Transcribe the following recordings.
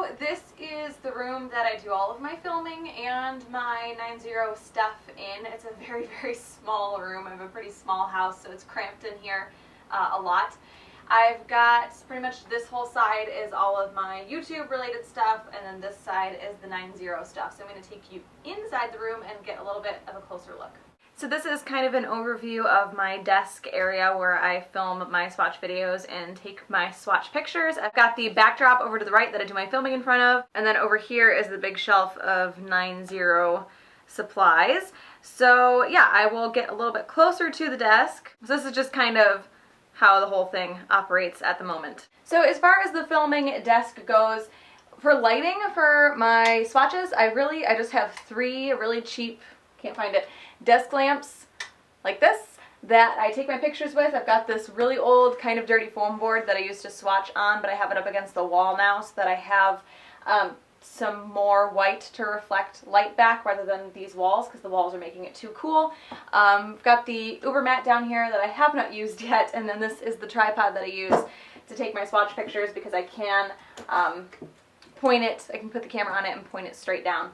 So this is the room that I do all of my filming and my 9-0 stuff in. It's a very, very small room. I have a pretty small house, so it's cramped in here a lot. I've got pretty much this whole side is all of my YouTube related stuff, and then this side is the 9-0 stuff. So I'm going to take you inside the room and get a little bit of a closer look. So this is kind of an overview of my desk area where I film my swatch videos and take my swatch pictures. I've got the backdrop over to the right that I do my filming in front of, and then over here is the big shelf of 9-0 supplies. So yeah, I will get a little bit closer to the desk. So this is just kind of how the whole thing operates at the moment. So as far as the filming desk goes, for lighting for my swatches, I just have 3 really cheap, can't find it, desk lamps like this that I take my pictures with. I've got this really old kind of dirty foam board that I used to swatch on, but I have it up against the wall now so that I have some more white to reflect light back rather than these walls, because the walls are making it too cool. I've got the Uber mat down here that I have not used yet, and then this is the tripod that I use to take my swatch pictures, because I can point it, I can put the camera on it and point it straight down,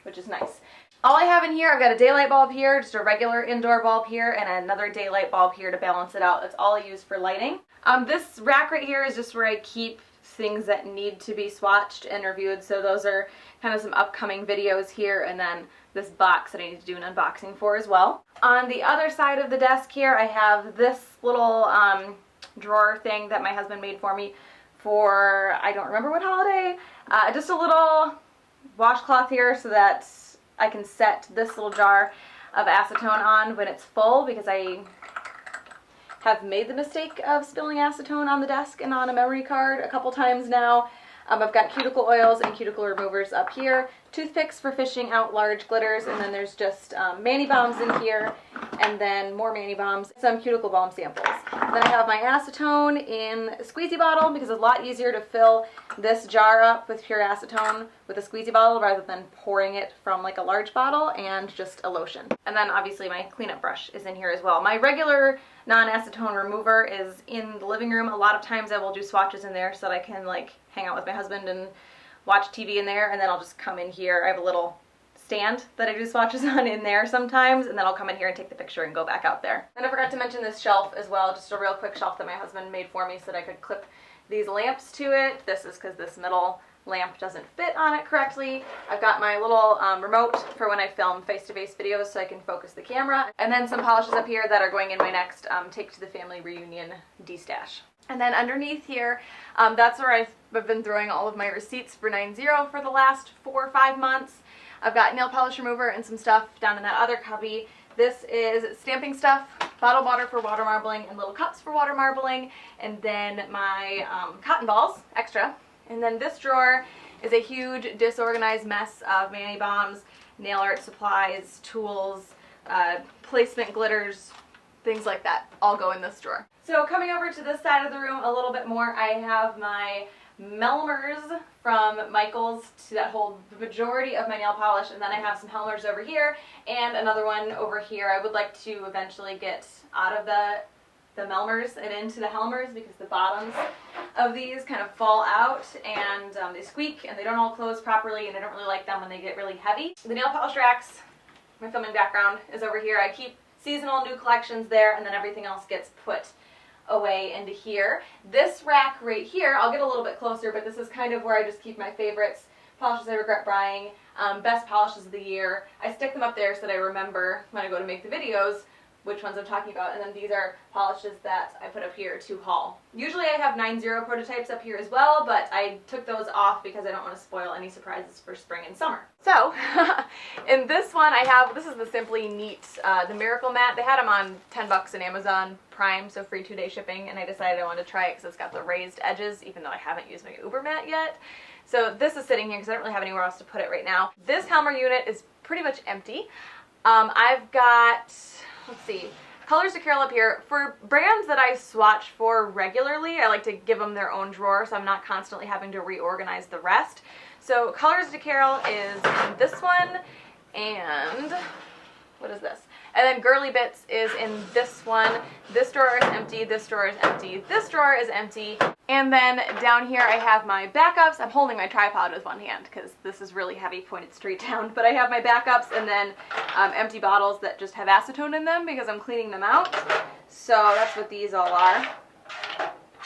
which is nice. All I have in here, I've got a daylight bulb here, just a regular indoor bulb here, and another daylight bulb here to balance it out. That's all I use for lighting. This rack right here is just where I keep things that need to be swatched and reviewed, so those are kind of some upcoming videos here, and then this box that I need to do an unboxing for as well. On the other side of the desk here, I have this little drawer thing that my husband made for me for, I don't remember what holiday, just a little washcloth here so that I can set this little jar of acetone on when it's full, because I have made the mistake of spilling acetone on the desk and on a memory card a couple times now. I've got cuticle oils and cuticle removers up here, toothpicks for fishing out large glitters, and then there's just mani bombs in here, and then more mani bombs, some cuticle balm samples. Then I have my acetone in a squeezy bottle, because it's a lot easier to fill this jar up with pure acetone with a squeezy bottle rather than pouring it from like a large bottle, and just a lotion. And then obviously my cleanup brush is in here as well. My regular non-acetone remover is in the living room. A lot of times I will do swatches in there so that I can like hang out with my husband and watch TV in there, and then I'll just come in here. I have a little stand that I do swatches on in there sometimes, and then I'll come in here and take the picture and go back out there. And I forgot to mention this shelf as well, just a real quick shelf that my husband made for me so that I could clip these lamps to it. This is because this middle lamp doesn't fit on it correctly. I've got my little remote for when I film face-to-face videos so I can focus the camera. And then some polishes up here that are going in my next Take to the Family Reunion D-stash. And then underneath here, that's where I've been throwing all of my receipts for 9-0 for the last 4 or 5 months. I've got nail polish remover and some stuff down in that other cubby. This is stamping stuff, bottled water for water marbling, and little cups for water marbling, and then my cotton balls, extra. And then this drawer is a huge disorganized mess of mani bombs, nail art supplies, tools, placement glitters, things like that all go in this drawer. So coming over to this side of the room a little bit more, I have my helmers from Michaels that hold the majority of my nail polish, and then I have some helmers over here and another one over here. I would like to eventually get out of the melmers and into the helmers, because the bottoms of these kind of fall out and they squeak and they don't all close properly, and I don't really like them when they get really heavy. The nail polish racks, my filming background, is over here. I keep seasonal new collections there, and then everything else gets put away into here. This rack right here, I'll get a little bit closer, but this is kind of where I just keep my favorites, polishes I regret buying, best polishes of the year. I stick them up there so that I remember when I go to make the videos which ones I'm talking about, and then these are polishes that I put up here to haul. Usually I have 9-0 prototypes up here as well, but I took those off because I don't want to spoil any surprises for spring and summer. So, in this one I have, this is the Simply Neat, the Miracle Mat. They had them on $10 in Amazon Prime, so free 2-day shipping, and I decided I wanted to try it because it's got the raised edges, even though I haven't used my Uber mat yet. So this is sitting here because I don't really have anywhere else to put it right now. This Helmer unit is pretty much empty. I've got, let's see, Colors to Carol up here. For brands that I swatch for regularly, I like to give them their own drawer so I'm not constantly having to reorganize the rest. So Colors to Carol is in this one, and what is this? And then Girly Bits is in this one. This drawer is empty, this drawer is empty, this drawer is empty. And then down here I have my backups. I'm holding my tripod with one hand because this is really heavy, pointed straight down. But I have my backups and then empty bottles that just have acetone in them because I'm cleaning them out. So that's what these all are.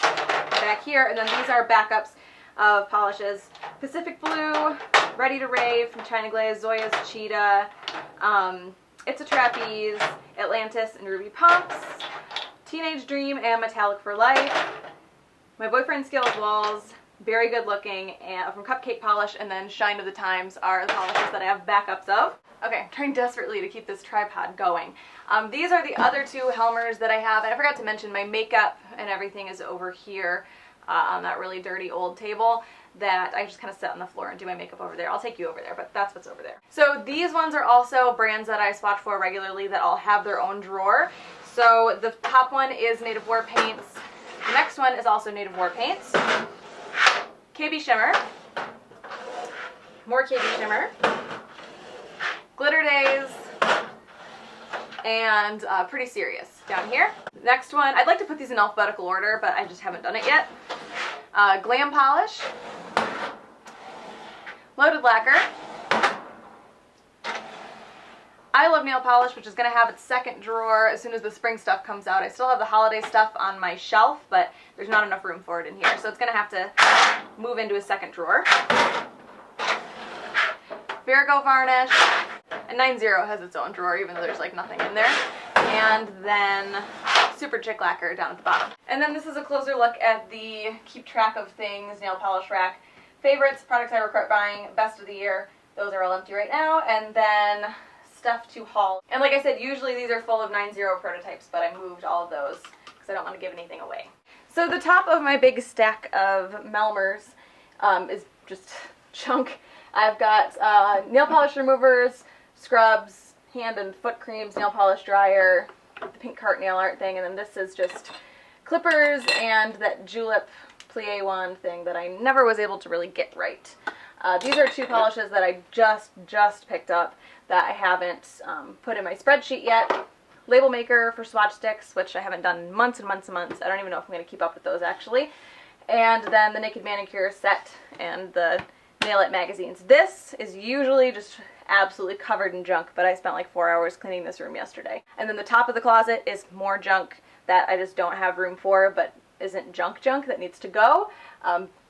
Back here, and then these are backups of polishes. Pacific Blue, Ready to Rave from China Glaze, Zoya's Cheetah, It's a Trapeze, Atlantis and Ruby Pumps, Teenage Dream and Metallic for Life, My Boyfriend's Scales Walls, very good looking, and from Cupcake Polish, and then Shine of the Times are the polishes that I have backups of. Okay, I'm trying desperately to keep this tripod going. These are the other two Helmers that I have, and I forgot to mention my makeup and everything is over here on that really dirty old table that I just kind of sit on the floor and do my makeup over there. I'll take you over there, but that's what's over there. So these ones are also brands that I swatch for regularly that all have their own drawer. So the top one is Native War Paints. The next one is also Native War Paints. KB Shimmer. More KB Shimmer. Glitter Days. And Pretty Serious down here. Next one, I'd like to put these in alphabetical order, but I just haven't done it yet. Glam Polish. Loaded Lacquer. I Love Nail Polish, which is going to have its second drawer as soon as the spring stuff comes out. I still have the holiday stuff on my shelf, but there's not enough room for it in here, so it's going to have to move into a second drawer. Virgo Varnish. And 90 has its own drawer, even though there's like nothing in there. And then Super Chick Lacquer down at the bottom. And then this is a closer look at the keep track of things nail polish rack. Favorites, products I regret buying, best of the year. Those are all empty right now. And then stuff to haul. And like I said, usually these are full of 90 prototypes, but I moved all of those because I don't want to give anything away. So the top of my big stack of Melmers is just junk. I've got nail polish removers, scrubs, hand and foot creams, nail polish dryer, the pink cart nail art thing, and then this is just clippers and that julep plie wand thing that I never was able to really get right. These are two polishes that I just picked up that I haven't put in my spreadsheet yet. Label maker for swatch sticks, which I haven't done in months and months and months. I don't even know if I'm going to keep up with those actually. And then the Naked Manicure set and the Nail It magazines. This is usually just absolutely covered in junk, but I spent like 4 hours cleaning this room yesterday. And then the top of the closet is more junk that I just don't have room for, but isn't junk that needs to go.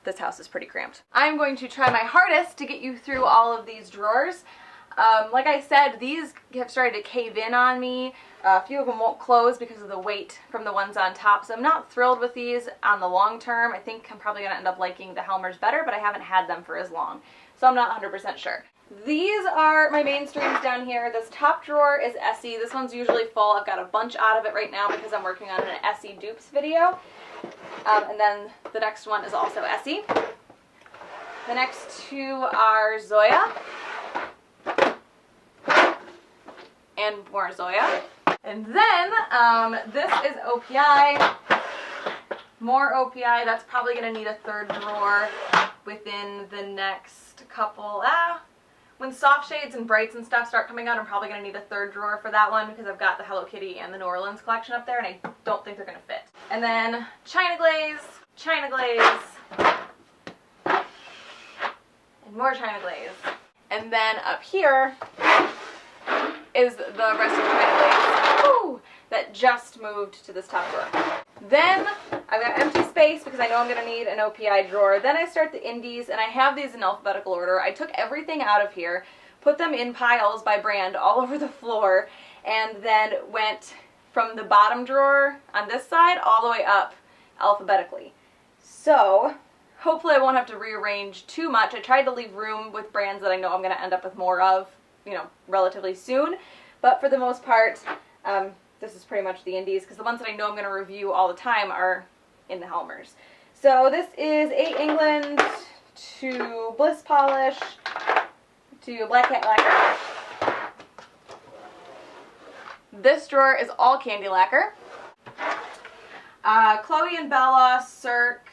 This house is pretty cramped. I'm going to try my hardest to get you through all of these drawers. Like I said, these have started to cave in on me. A few of them won't close because of the weight from the ones on top, so I'm not thrilled with these on the long term. I think I'm probably going to end up liking the Helmers better, but I haven't had them for as long, so I'm not 100% sure. These are my mainstreams down here. This top drawer is Essie. This one's usually full. I've got a bunch out of it right now because I'm working on an Essie dupes video. And then the next one is also Essie. The next two are Zoya. And more Zoya. And then this is OPI. More OPI. That's probably going to need a third drawer within the next couple. When soft shades and brights and stuff start coming out, I'm probably going to need a third drawer for that one because I've got the Hello Kitty and the New Orleans collection up there and I don't think they're going to fit. And then China Glaze, and more China Glaze. And then up here is the rest of China Glaze that just moved to this top drawer. Then I've got empty space because I know I'm going to need an OPI drawer. Then I start the indies, and I have these in alphabetical order. I took everything out of here, put them in piles by brand all over the floor, and then went from the bottom drawer on this side all the way up alphabetically. So hopefully I won't have to rearrange too much. I tried to leave room with brands that I know I'm going to end up with more of, relatively soon. But for the most part, this is pretty much the indies because the ones that I know I'm going to review all the time are in the Helmers. So this is 8 England to Bliss Polish to Black Cat Lacquer. This drawer is all candy lacquer. Chloe and Bella, Cirque,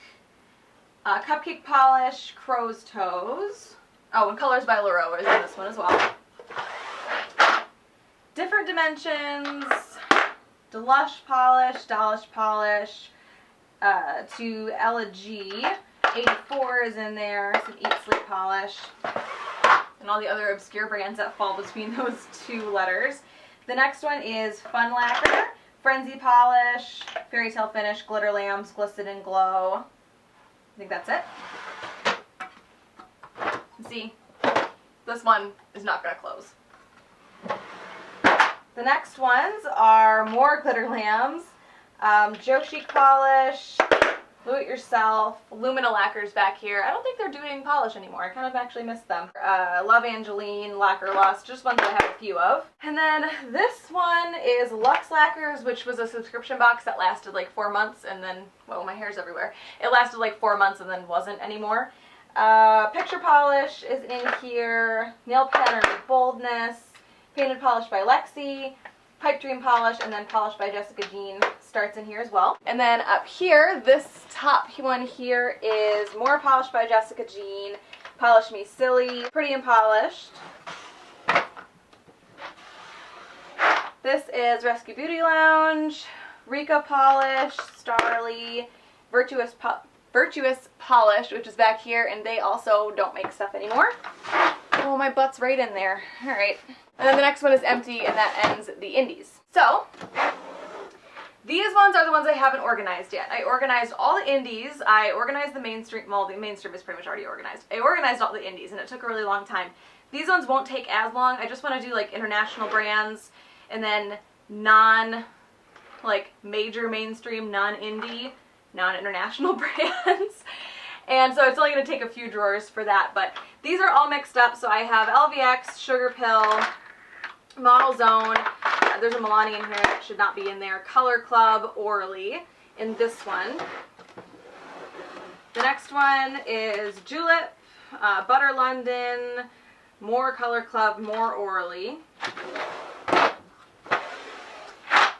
Cupcake Polish, Crow's Toes. Oh, and Colors by Laroe is in this one as well. different dimensions, Deluxe polish, polish, to Elegy. 84 is in there, some Eat Sleep polish, and all the other obscure brands that fall between those two letters. The next one is Fun Lacquer, Frenzy polish, Fairy Tale finish, glitter lamps, glisten and glow. I think that's it. See, this one is not going to close. The next ones are more glitter lambs, Joe Chic polish, Do It Yourself, Lumina lacquers back here. I don't think they're doing polish anymore. I kind of actually missed them. Love Angeline, Lacquer Lust, just ones I have a few of. And then this one is Luxe Lacquers, which was a subscription box that lasted like 4 months, and then, well, my hair's everywhere. It lasted like 4 months and then wasn't anymore. Picture polish is in here, nail pattern Boldness, painted polish by Lexi, Pipe Dream polish, and then polish by Jessica Jean starts in here as well. And then up here, this top one here is more polish by Jessica Jean, Polish Me Silly, Pretty and Polished. This is Rescue Beauty Lounge, Rika polish, Starly, Virtuous polish, which is back here, and they also don't make stuff anymore. Oh, my butt's right in there. All right. And then the next one is empty, and that ends the indies. So, these ones are the ones I haven't organized yet. I organized all the indies. I organized the mainstream. Well, the mainstream is pretty much already organized. I organized all the indies, and it took a really long time. These ones won't take as long. I just want to do like international brands, and then major mainstream, non-indie, non-international brands. And so it's only going to take a few drawers for that, but these are all mixed up. So I have LVX, Sugar Pill, Model Zone, there's a Milani in here that should not be in there, Color Club, Orly in this one. The next one is Julep, Butter London, more Color Club, more Orly.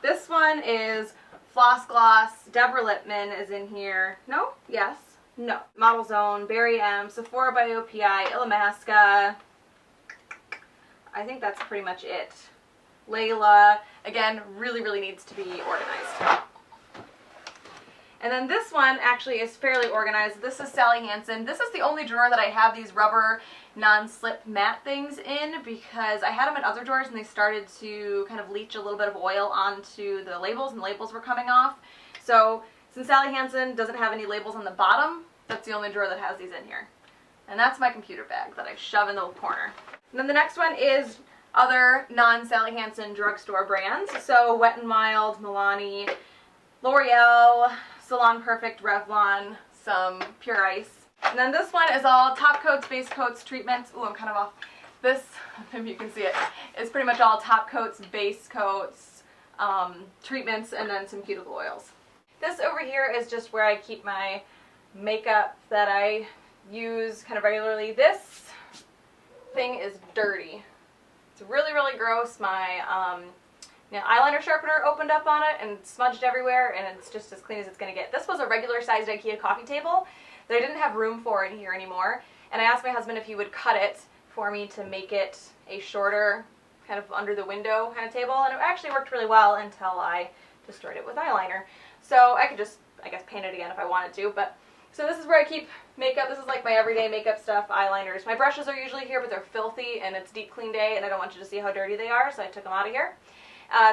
This one is Floss Gloss, Deborah Lippmann is in here. No? Yes? No. Model Zone, Barry M, Sephora by OPI, Illamasqua. I think that's pretty much it. Layla, again, really needs to be organized. And then this one actually is fairly organized. This is Sally Hansen. This is the only drawer that I have these rubber non-slip matte things in because I had them in other drawers and they started to kind of leach a little bit of oil onto the labels and the labels were coming off. So since Sally Hansen doesn't have any labels on the bottom, that's the only drawer that has these in here. And that's my computer bag that I shove in the corner. And then the next one is other non-Sally Hansen drugstore brands. So Wet n Wild, Milani, L'Oreal, Salon Perfect, Revlon, some Pure Ice. And then this one is all top coats, base coats, treatments. Ooh, I'm kind of off. This, if you can see it, is pretty much all top coats, base coats, treatments, and then some cuticle oils. This over here is just where I keep my makeup that I use kind of regularly. This thing is dirty. It's really gross. My eyeliner sharpener opened up on it and smudged everywhere, and it's just as clean as it's going to get. This was a regular sized IKEA coffee table that I didn't have room for in here anymore, and I asked my husband if he would cut it for me to make it a shorter, kind of under the window kind of table, and it actually worked really well until I destroyed it with eyeliner. So I could just, I guess, paint it again if I wanted to, but so this is where I keep makeup. This is like my everyday makeup stuff, eyeliners. My brushes are usually here, but they're filthy, and it's deep clean day, and I don't want you to see how dirty they are, so I took them out of here.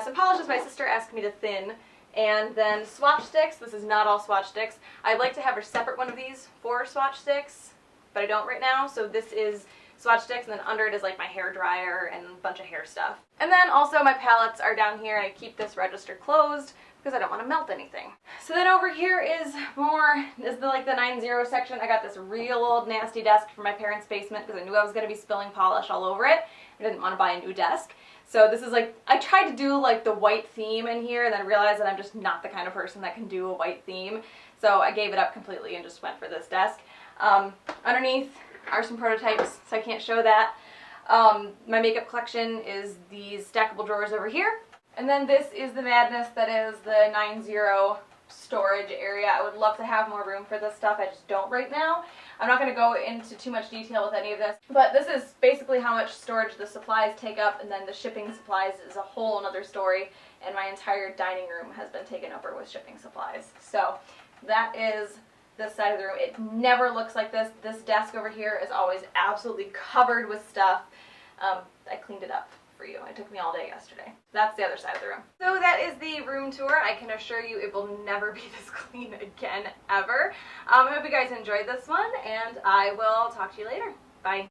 Some polishes my sister asked me to thin, and then swatch sticks. This is not all swatch sticks. I'd like to have a separate one of these for swatch sticks, but I don't right now, so this is swatch sticks, and then under it is like my hair dryer and a bunch of hair stuff. And then also my palettes are down here, and I keep this register closed because I don't want to melt anything. So then over here is like the 90 section. I got this real old nasty desk from my parents' basement because I knew I was going to be spilling polish all over it. I didn't want to buy a new desk. So this is like, I tried to do like the white theme in here, and then I realized that I'm just not the kind of person that can do a white theme. So I gave it up completely and just went for this desk. Underneath are some prototypes, so I can't show that. My makeup collection is these stackable drawers over here. And then this is the madness that is the 90 storage area. I would love to have more room for this stuff. I just don't right now. I'm not going to go into too much detail with any of this, but this is basically how much storage the supplies take up, and then the shipping supplies is a whole another story, and my entire dining room has been taken over with shipping supplies. So that is this side of the room. It never looks like this. This desk over here is always absolutely covered with stuff. I cleaned it up for you. It took me all day yesterday. That's the other side of the room. So that is the room tour. I can assure you it will never be this clean again, ever. I hope you guys enjoyed this one, and I will talk to you later. Bye.